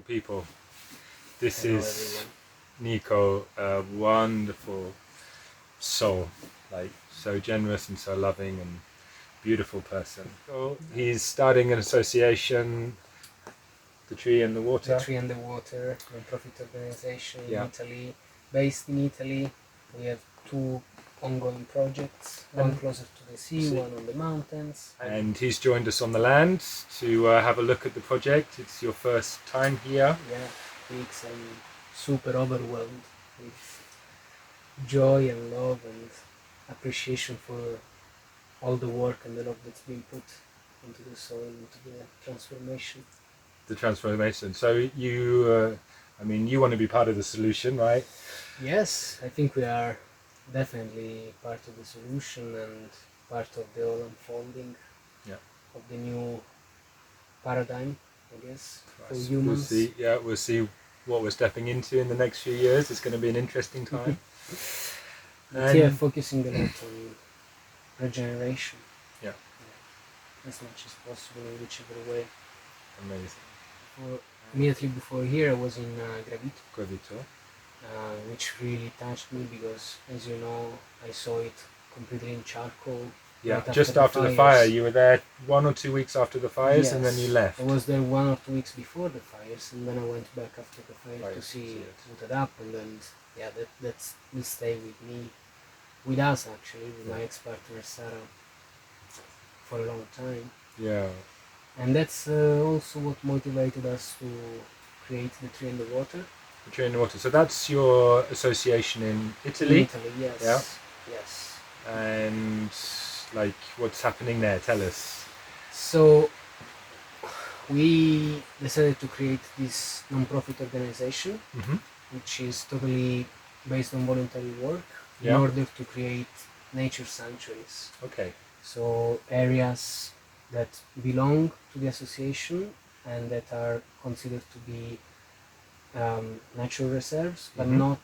people. This Hello, is everyone. Nicco, a wonderful soul, like so generous and so loving and beautiful person. So he's starting an association, the Tree and the Water. The Tree and the Water, non-profit organization in Yeah. Italy, based in Italy. We have two ongoing projects, one And- closer to the sea, one on the mountains. And he's joined us on the land to have a look at the project. It's your first time here. Yeah, weeks I'm super overwhelmed with joy and love and appreciation for all the work and the love that's been put into the soil, into the transformation. The transformation. So you, you want to be part of the solution, right? Yes, I think we are definitely part of the solution and part of the whole unfolding of the new paradigm, I guess, for humans. We'll see what we're stepping into in the next few years. It's going to be an interesting time. But yeah, focusing a lot on regeneration. Yeah. As much as possible in whichever way. Amazing. Immediately before here, I was in Gravito. which really touched me because, as you know, I saw it completely in charcoal. Yeah, right just after the fire. You were there 1 or 2 weeks after the fires, and then you left. I was there 1 or 2 weeks before the fires, and then I went back after the fire to see it rooted up, and then that will stay with me, with us actually, with my ex-partner Sarah, for a long time. Yeah. And that's also what motivated us to create the Tree and the Water. The Tree and the Water. So that's your association in Italy. In Italy, yes. Yeah. Yes. And like, what's happening there? Tell us. So we decided to create this non-profit organization, which is totally based on voluntary work, in order to create nature sanctuaries. Okay. So areas that belong to the association and that are considered to be natural reserves, but not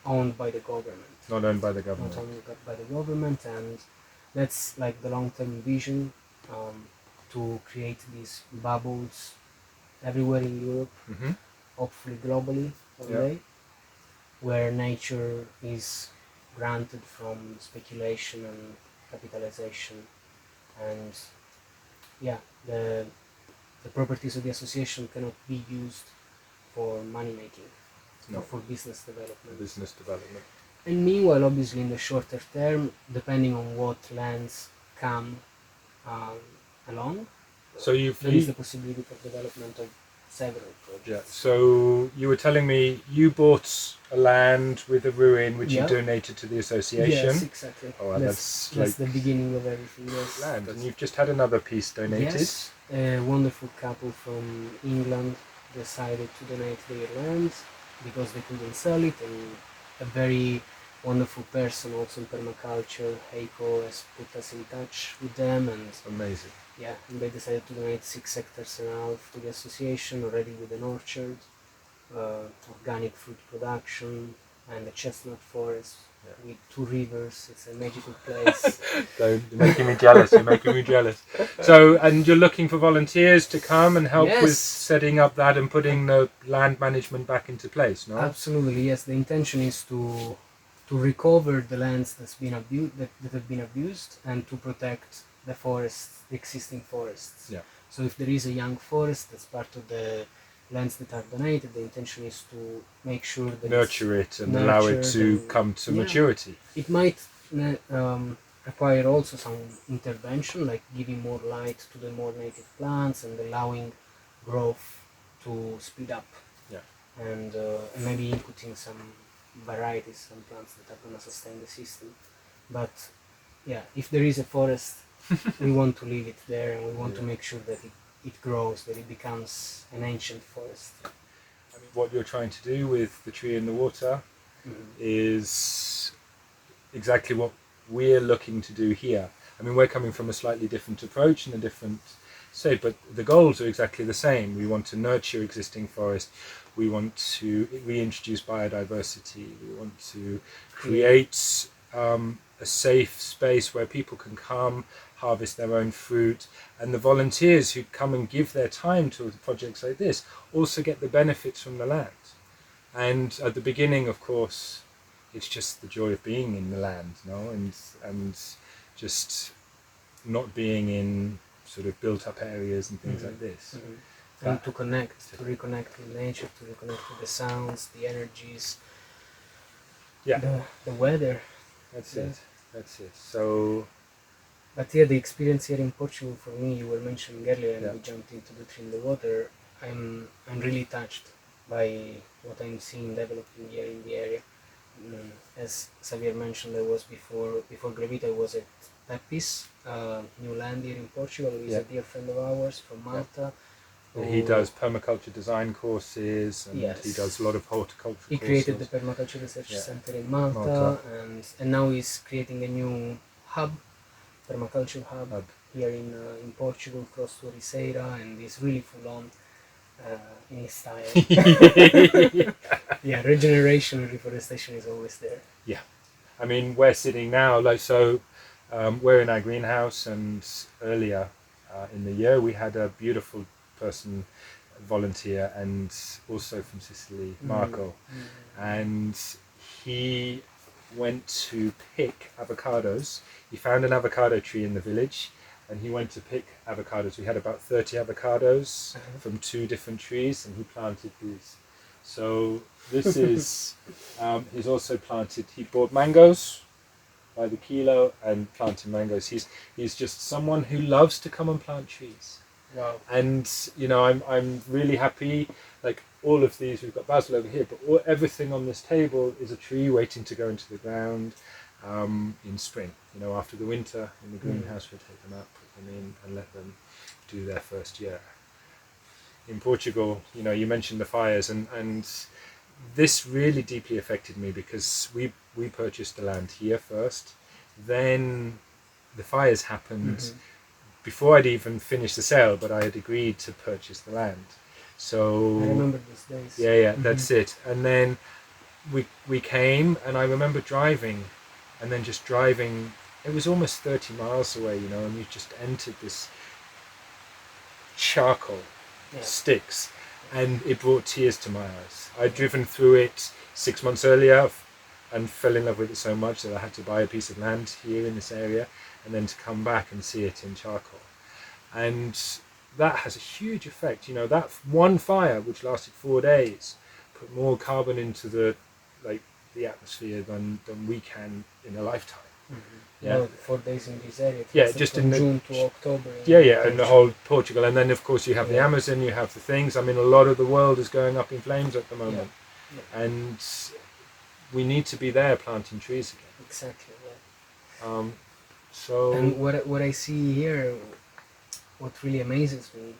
owned by the government. Not owned by the government. Not owned by the government, and that's like the long-term vision, to create these bubbles everywhere in Europe, hopefully globally one day, where nature is granted from speculation and capitalization, and the properties of the association cannot be used for money making or for business development. And meanwhile, obviously, in the shorter term, depending on what lands come along, so there is the possibility for development of several projects. Yeah. So you were telling me you bought a land with a ruin which you donated to the association. Yes, exactly. Oh, that's the beginning of everything. Yes. Land, and you've just had another piece donated. Yes. A wonderful couple from England decided to donate their land because they couldn't sell it, and a very wonderful person also in permaculture, Heiko, has put us in touch with them, and amazing. Yeah, and they decided to donate 6 hectares and a half to the association, already with an orchard, organic fruit production, and a chestnut forest with 2 rivers. It's a magical place. You're making me jealous. So, and you're looking for volunteers to come and help with setting up that and putting the land management back into place, no? Absolutely, yes. The intention is to recover the lands that have been abused, and to protect the forests, the existing forests. Yeah. So if there is a young forest that's part of the lands that are donated, the intention is to make sure that nurture it and allow it to come to maturity. It might require also some intervention, like giving more light to the more native plants and allowing growth to speed up. Yeah. And maybe inputting some varieties, some plants that are going to sustain the system. But yeah, if there is a forest, we want to leave it there, and we want to make sure that it grows, that it becomes an ancient forest. I mean, what you're trying to do with the Tree and the Water is exactly what we're looking to do here. I mean, we're coming from a slightly different approach and a different state, but the goals are exactly the same. We want to nurture existing forest. We want to reintroduce biodiversity. We want to create a safe space where people can come, harvest their own fruit, and the volunteers who come and give their time to projects like this also get the benefits from the land. And at the beginning, of course, it's just the joy of being in the land, and just not being in sort of built-up areas and things like this. And to reconnect with nature, to reconnect with the sounds, the energies, the weather. That's it. So, but the experience here in Portugal for me, you were mentioning earlier, and we jumped into the tree in the water. I'm really touched by what I'm seeing developing here in the area. As Xavier mentioned, there was before Gravita was at Pepis, new land here in Portugal. He's a dear friend of ours from Malta. He does permaculture design courses, and he does a lot of horticulture courses. He created the Permaculture Research Center in Malta. And now he's creating a new permaculture hub here in Portugal, close to Riseira, and he's really full on in his style. Regeneration and reforestation is always there. Yeah, I mean, we're sitting now, we're in our greenhouse, and earlier in the year we had a beautiful person volunteer, and also from Sicily, Marco, and he went to pick avocados. He found an avocado tree in the village, and he went to pick avocados. We had about 30 avocados from 2 different trees, and he planted these. So this is, he's also planted, he bought mangoes by the kilo and planted mangoes. He's just someone who loves to come and plant trees. Wow. And I'm really happy. Like all of these, we've got basil over here, but everything on this table is a tree waiting to go into the ground in spring. After the winter in the greenhouse, we'll take them out, put them in, and let them do their first year. In Portugal, you mentioned the fires, and this really deeply affected me because we purchased the land here first, then the fires happened. Before I'd even finished the sale, but I had agreed to purchase the land. So I remember these days. Yeah, that's it. And then we came, and I remember driving, and then just driving. It was almost 30 miles away, and you just entered this charcoal sticks, and it brought tears to my eyes. I'd driven through it 6 months earlier, and fell in love with it so much that I had to buy a piece of land here in this area, and then to come back and see it in charcoal. And that has a huge effect. That one fire, which lasted 4 days, put more carbon into the atmosphere than we can in a lifetime. Well, 4 days in this area. Just from in June to October. And the whole Portugal. And then, of course, you have the Amazon, you have the things. I mean, a lot of the world is going up in flames at the moment. And we need to be there planting trees again. Exactly. And what I see here, what really amazes me,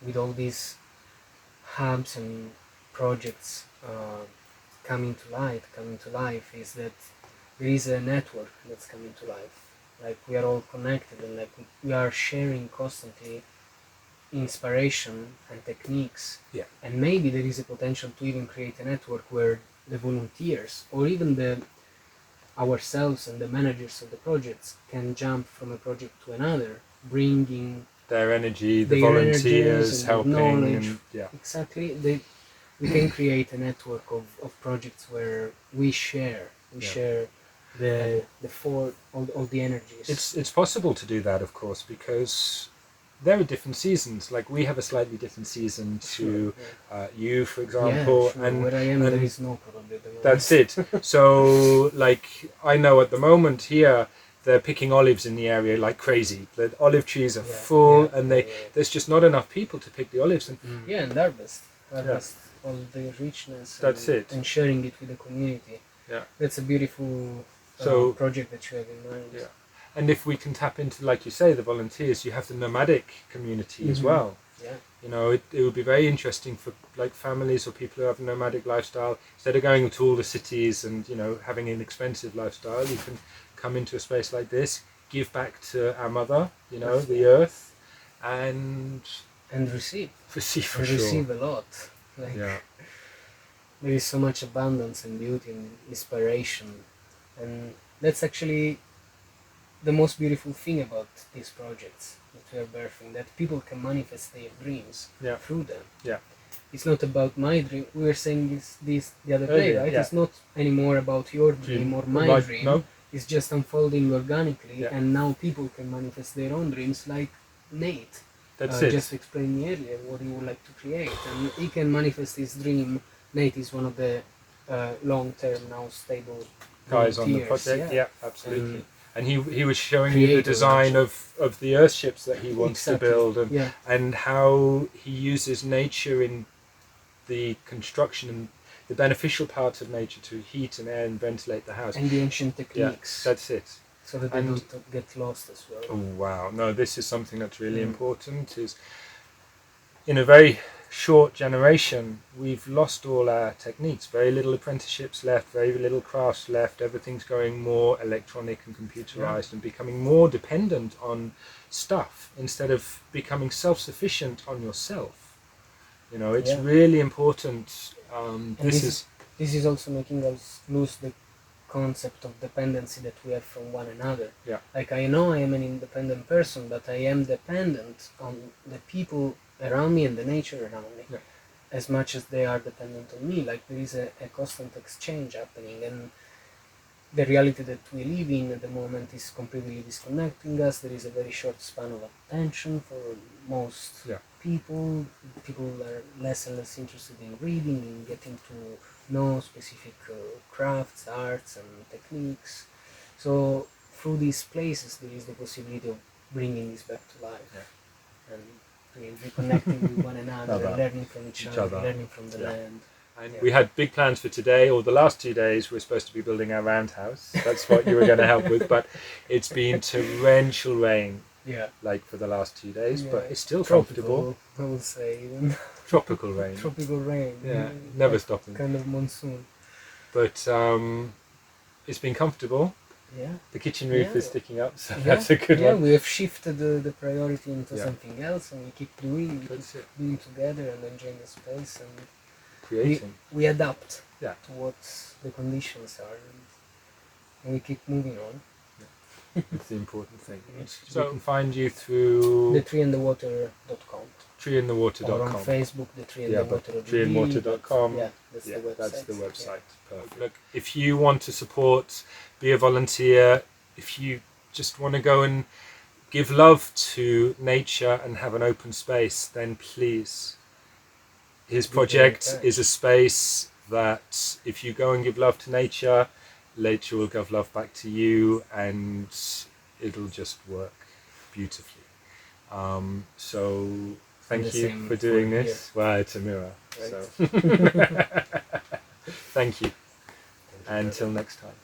with all these hubs and projects coming to life, is that there is a network that's coming to life. Like we are all connected, and like we are sharing constantly inspiration and techniques. And maybe there is a potential to even create a network where the volunteers, or even ourselves and the managers of the projects, can jump from a project to another, bringing their energy, the volunteers helping, knowledge. Exactly. We can create a network of projects where we share all the energies. It's possible to do that, of course, because there are different seasons. Like we have a slightly different season to you, for example. And where I am, there is no probably. That's it. So, like I know at the moment here, they're picking olives in the area like crazy. The olive trees are full, and there's just not enough people to pick the olives. And and harvest all the richness. That's it. And sharing it with the community. That's a beautiful project that you have in mind. And if we can tap into, like you say, the volunteers, you have the nomadic community as well. It would be very interesting for like families or people who have a nomadic lifestyle. Instead of going to all the cities and having an expensive lifestyle, you can come into a space like this, give back to our mother, the earth, and receive. Receive a lot. There is so much abundance and beauty and inspiration, and that's actually the most beautiful thing about these projects that we are birthing, that people can manifest their dreams Yeah. through them. Yeah. It's not about my dream. We were saying this the other day, right? Yeah. It's not anymore about your dream or my dream. No. It's just unfolding organically, Yeah. and now people can manifest their own dreams, like Nate. That's it. Just explained me earlier what he would like to create, and he can manifest his dream. Nate is one of the long-term, now stable Guys on the volunteers, project. Yeah, absolutely. And he was showing you the creator, design actually. of the earthships that he wants Exactly. to build, and Yeah. and how he uses nature in the construction and the beneficial parts of nature to heat and air and ventilate the house. And the ancient techniques. Yeah, that's it. So that they don't get lost as well. Oh wow! No, this is something that's really important. Is in a very short generation, we've lost all our techniques. Very little apprenticeships left. Very little crafts left. Everything's going more electronic and computerized, and becoming more dependent on stuff instead of becoming self-sufficient on yourself. You know, it's really important. This is also making us lose the concept of dependency that we have from one another. Yeah. Like, I know I am an independent person, but I am dependent on the people around me and the nature around me, as much as they are dependent on me. Like, there is a constant exchange happening, and the reality that we live in at the moment is completely disconnecting us. There is a very short span of attention for most people. People are less and less interested in reading, in getting to know specific crafts, arts and techniques. So through these places there is the possibility of bringing this back to life and reconnecting with one another, learning from each other, learning from the land. And we had big plans for today, or the last 2 days we're supposed to be building our roundhouse. That's what you were going to help with, but it's been torrential rain like for the last 2 days, but it's still comfortable. I would say. Tropical rain. Tropical rain. Yeah, never stopping. Kind of monsoon. But it's been comfortable. Yeah. The kitchen roof is sticking up, so that's a good one. Yeah, we have shifted the priority into something else, and we keep doing together and enjoying the space and creating. We adapt to what the conditions are, and we keep moving on. It's the important thing. So we can find you through thetreeandthewater.com. treeandthewater.com. Or on Facebook, the Tree and the Water. treeandwater.com. Yeah, that's the website. That's the website. Perfect. Look, if you want to support, be a volunteer, if you just want to go and give love to nature and have an open space, then please. His project is a space that if you go and give love to nature, nature will give love back to you, and it'll just work beautifully. So thank you for doing this. Well, it's a mirror. Right. So thank you. Until next time.